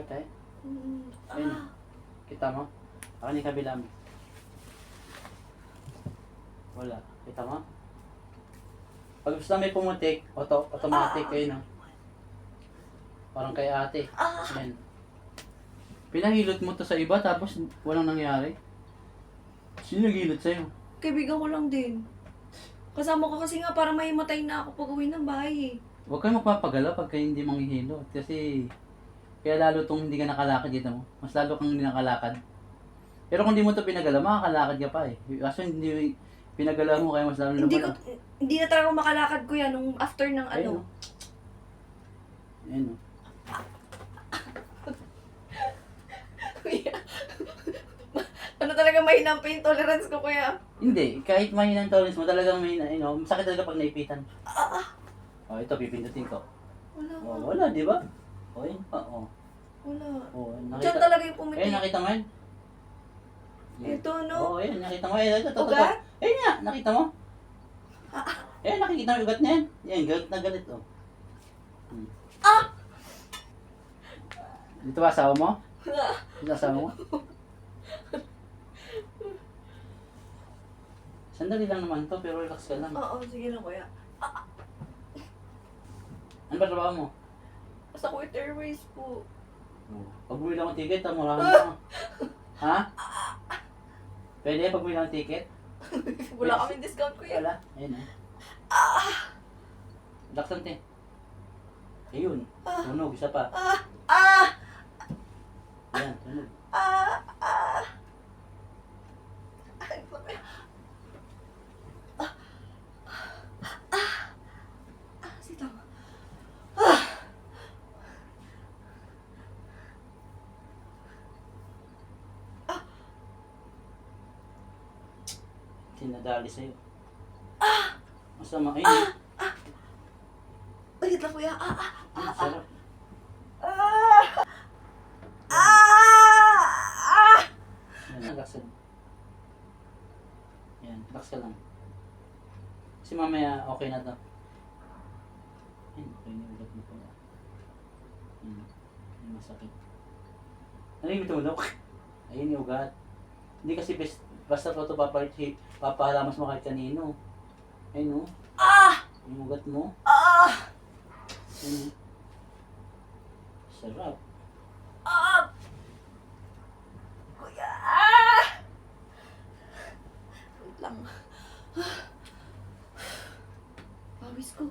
Sakit tayo? Ah. Ayun. Kita mo? Akin yung kabila mo. Wala. Kita mo? Pag gusto may pumutik, automatic kayo, no? Parang kay ate. Ayan. Pinahilot mo to sa iba tapos walang nangyari. Sino naghilot sa'yo? Kaibigan ko lang din. Kasama ko kasi nga parang may matay na ako pag uwi ng bahay eh. Huwag kayong magpapagala pagka hindi manghihilot. Kasi kaya lalo tong hindi ka nakalakad dito mo. Mas lalo kang hindi nakalakad. Pero kung hindi mo to pinagala, makakalakad ka pa eh. Kaso hindi pinagala mo kaya mas lalo lumala. Hindi na talaga makalakad ko yan nung after ng ano. Ayun, no? Ayun, no? Kuya. Ano talaga mahina ang pain tolerance ko kuya? Hindi, kahit mahina ang tolerance mo, talagang mahina, masakit talaga pag naipitan. Oh, ito, pipindutin ko. Wala. Oh, wala, di ba? Oh, yun pa, oh. Wala. Oh, Diyan talaga yung pumiti. Eh, nakita mo yun? Ito no? Oo, oh, yun, nakita mo. Ito. Ugat? Eh, nga, nakita mo? Eh, nakikita mo yung ugat na yan. Yan, galit na galit, oh. Dito ba asawa mo? Dito asawa mo? Sandali lang naman to, pero relax ka lang. Oo, sige lang kuya. Ano ba trabaho mo? Sa Kuwait Airways po. Pag bumili lang ng ticket, mura mo. Ha? Pwede pag bumili lang ng ticket? Wala kaming discount kuya. Wala. Ayun, relax lang, te. Ayun. Tunog, isa pa. Ayan, tunog. Sitaw. Sinadali sa'yo. Masama. Ayun. Ulit lang kuya. Sarap. Yan, relax lang. Yan, relax ka lang. Kasi mamaya okay na to. Ayun, okay na yung ugat mo pala. Yung masakit. Ano yung tumunog? Ayun yung ugat. Hindi kasi basta ito papahalamas mo kahit kanino. Ayun o. Yung ugat mo. Ayun o. Sarap. Kuya. Wait lang. Pawis ko.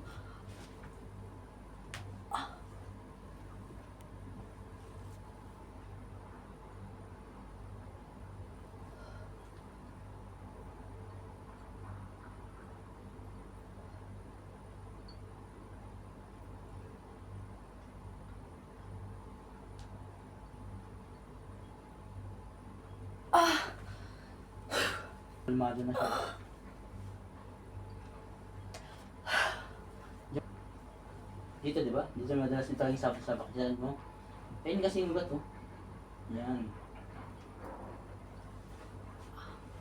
Kalmado na siya. Dito, di ba? Dito madalas yung talagang sabak-sabak dyan mo. Ayun kasi yung ugat, oh. Yan.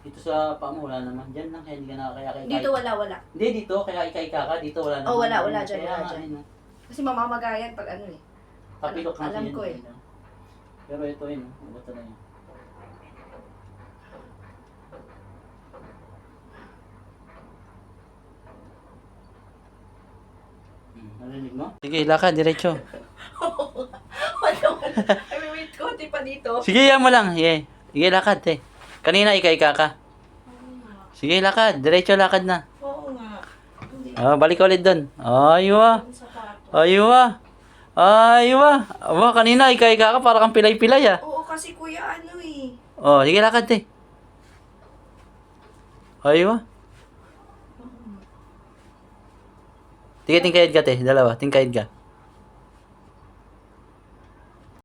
Dito sa paa mo, wala naman. Dyan lang, kaya hindi ka nakakaya. Dito wala. Hindi, dito, kaya ika-ika ka. Dito wala naman. Oh, wala dyan, Kaya wala nga, dyan. ayun, oh. Kasi mamamagayan pag ano eh. Tapilok lang Alam siya ko yan, eh. oh. Pero ito yun, oh. Ugat talaga. Narinig mo? Sige, lakad, diretso. Ay, wait ko, di pa dito. Sige, yan mo lang. Sige, lakad, te. Kanina, ika-ika ka. Sige, lakad. Diretso lakad na. Oo nga. Hindi Balik ka ulit doon. Aywa. yung sapato. Aywa. Aywa. Aba, kanina, ika-ika ka. Para kang pilay-pilay, ah. Oo, kasi kuya ano eh. Sige, lakad, te. Aywa. Sige, tingkayad ka, te. Dalawa, tingkayad ka.